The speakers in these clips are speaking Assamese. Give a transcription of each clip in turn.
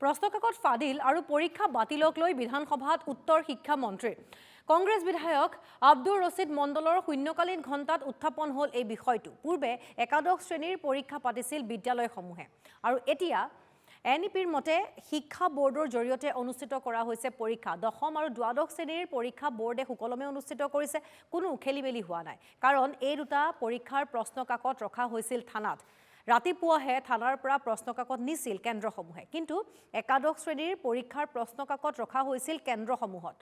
প্ৰশ্নকাকত ফাদিল আৰু পৰীক্ষা বাতিলক লৈ বিধানসভাত উত্তৰ শিক্ষা মন্ত্ৰী কংগ্ৰেছ বিধায়ক আব্দুৰ ৰছিদ মণ্ডলৰ শূন্যকালীন ঘণ্টাত উত্থাপন হ'ল এই বিষয়টো। পূৰ্বে একাদশ শ্ৰেণীৰ পৰীক্ষা পাতিছিল বিদ্যালয়সমূহে আৰু এতিয়া এনইপিৰ মতে শিক্ষা বোৰ্ডৰ জৰিয়তে অনুষ্ঠিত কৰা হৈছে পৰীক্ষা। দশম আৰু দ্বাদশ শ্ৰেণীৰ পৰীক্ষা বোৰ্ডে সুকলমে অনুষ্ঠিত কৰিছে, কোনো খেলিমেলি হোৱা নাই। কাৰণ এই দুটা পৰীক্ষাৰ প্ৰশ্নকাকত ৰখা হৈছিল থানাত। ৰাতিপুৱাহে থানাৰ পৰা প্ৰশ্নকাকত নিছিল কেন্দ্ৰসমূহে, কিন্তু একাদশ শ্ৰেণীৰ পৰীক্ষাৰ প্ৰশ্নকাকত ৰখা হৈছিল কেন্দ্ৰসমূহত।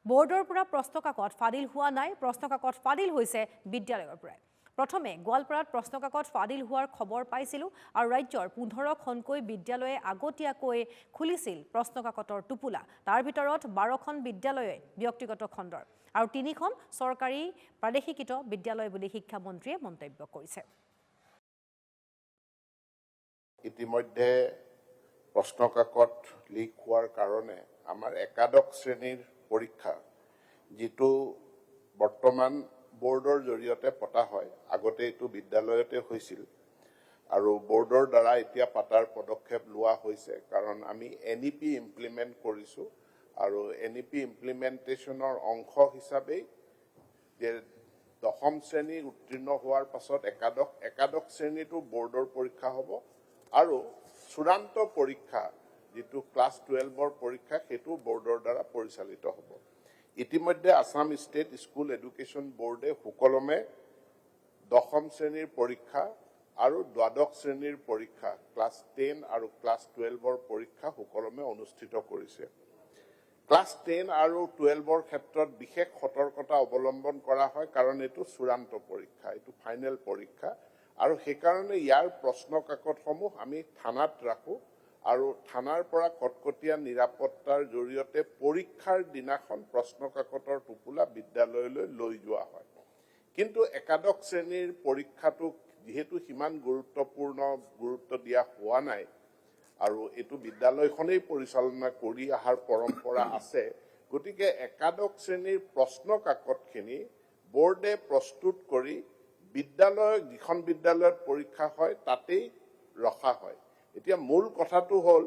বোৰ্ডৰ পৰা প্ৰশ্নকাকত ফাদিল হোৱা নাই, প্ৰশ্নকাকত ফাদিল হৈছে বিদ্যালয়ৰ পৰা। প্ৰথমে গোৱালপাৰাত প্ৰশ্নকাকত ফাদিল হোৱাৰ খবৰ পাইছিলোঁ আৰু ৰাজ্যৰ 15খনকৈ বিদ্যালয়ে আগতীয়াকৈ খুলিছিল প্ৰশ্নকাকতৰ টোপোলা। তাৰ ভিতৰত 12খন বিদ্যালয়ে ব্যক্তিগত খণ্ডৰ আৰু 3খন চৰকাৰী প্ৰাদেশিকৃত বিদ্যালয় বুলি শিক্ষামন্ত্ৰীয়ে মন্তব্য কৰিছে। ইতিমধ্যে প্ৰশ্নকাকত লিক হোৱাৰ কাৰণে আমাৰ একাদশ শ্ৰেণীৰ পৰীক্ষা যিটো বৰ্তমান বোৰ্ডৰ জৰিয়তে পতা হয়, আগতে এইটো বিদ্যালয়তে হৈছিল আৰু বোৰ্ডৰ দ্বাৰা এতিয়া পাতাৰ পদক্ষেপ লোৱা হৈছে, কাৰণ আমি এনইপি ইমপ্লিমেণ্ট কৰিছোঁ আৰু এনইপি ইমপ্লিমেণ্টেশ্যনৰ অংশ হিচাপেই যে দশম শ্ৰেণী উত্তীৰ্ণ হোৱাৰ পাছত একাদশ শ্ৰেণীটো বোৰ্ডৰ পৰীক্ষা হ'ব আৰু চূড়ান্ত পৰীক্ষা যিটো ক্লাছ 12ৰ পৰীক্ষা সেইটো বোৰ্ডৰ দ্বাৰা পৰিচালিত হ'ব। ইতিমধ্যে আসাম ষ্টেট স্কুল এডুকেশ্যন বোৰ্ডে সুকলমে দশম শ্ৰেণীৰ পৰীক্ষা আৰু দ্বাদশ শ্ৰেণীৰ পৰীক্ষা ক্লাছ 10 আৰু ক্লাছ 12ৰ পৰীক্ষা সুকলমে অনুষ্ঠিত কৰিছে। ক্লাছ 10 আৰু 12ৰ ক্ষেত্ৰত বিশেষ সতৰ্কতা অৱলম্বন কৰা হয়, কাৰণ এইটো চূড়ান্ত পৰীক্ষা, এইটো ফাইনেল পৰীক্ষা আৰু সেইকাৰণে ইয়াৰ প্ৰশ্নকাকতসমূহ আমি থানাত ৰাখোঁ আৰু থানাৰ পৰা কটকটীয়া নিৰাপত্তাৰ জৰিয়তে পৰীক্ষাৰ দিনাখন প্ৰশ্নকাকতৰ টোপোলা বিদ্যালয়লৈ লৈ যোৱা হয়। কিন্তু একাদশ শ্ৰেণীৰ পৰীক্ষাটোক যিহেতু সিমান গুৰুত্ব দিয়া হোৱা নাই আৰু এইটো বিদ্যালয়খনেই পৰিচালনা কৰি অহাৰ পৰম্পৰা আছে, গতিকে একাদশ শ্ৰেণীৰ প্ৰশ্নকাকতখিনি বোৰ্ডে প্ৰস্তুত কৰি যিখন বিদ্যালয়ত পৰীক্ষা হয় তাতেই ৰখা হয়। এতিয়া মূল কথাটো হ'ল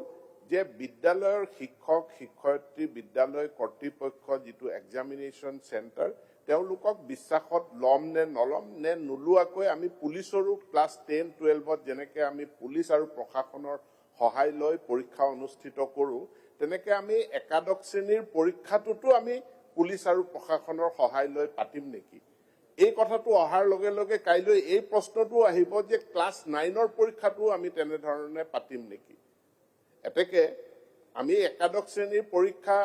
যে বিদ্যালয়ৰ শিক্ষক শিক্ষয়িত্ৰী, বিদ্যালয় কৰ্তৃপক্ষ যিটো এক্সামিনেশ্যন চেণ্টাৰ, তেওঁলোকক বিশ্বাসত ল'ম নে নল'ম নে নোলোৱাকৈ আমি পুলিচৰো ক্লাছ 10-12ত যেনেকৈ আমি পুলিচ আৰু প্ৰশাসনৰ সহায় লৈ পৰীক্ষা অনুষ্ঠিত কৰোঁ, তেনেকৈ আমি একাদশ শ্ৰেণীৰ পৰীক্ষাটোতো আমি পুলিচ আৰু প্ৰশাসনৰ সহায় লৈ পাতিম নেকি? এই কথাটো অহাৰ লগে লগে কাইলৈ এই প্ৰশ্নটো আহিব যে ক্লাছ 9ৰ পৰীক্ষাটো আমি তেনেধৰণে পাতিম নেকি? এতেকে আমি একাদশ শ্ৰেণীৰ পৰীক্ষা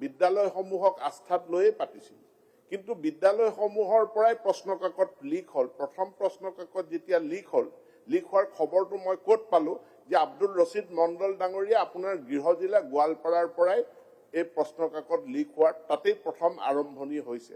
বিদ্যালয়সমূহক আস্থাত লৈয়ে পাতিছিলোঁ, কিন্তু বিদ্যালয়সমূহৰ পৰাই প্ৰশ্নকাকত লিক হ'ল। প্ৰথম প্ৰশ্নকাকত যেতিয়া লিক হোৱাৰ খবৰটো মই ক'ত পালোঁ যে আব্দুৰ ৰছিদ মণ্ডল ডাঙৰীয়া আপোনাৰ গৃহ জিলা গোৱালপাৰাৰ পৰাই এই প্ৰশ্নকাকত লিক হোৱাৰ তাতেই প্ৰথম আৰম্ভণি হৈছে।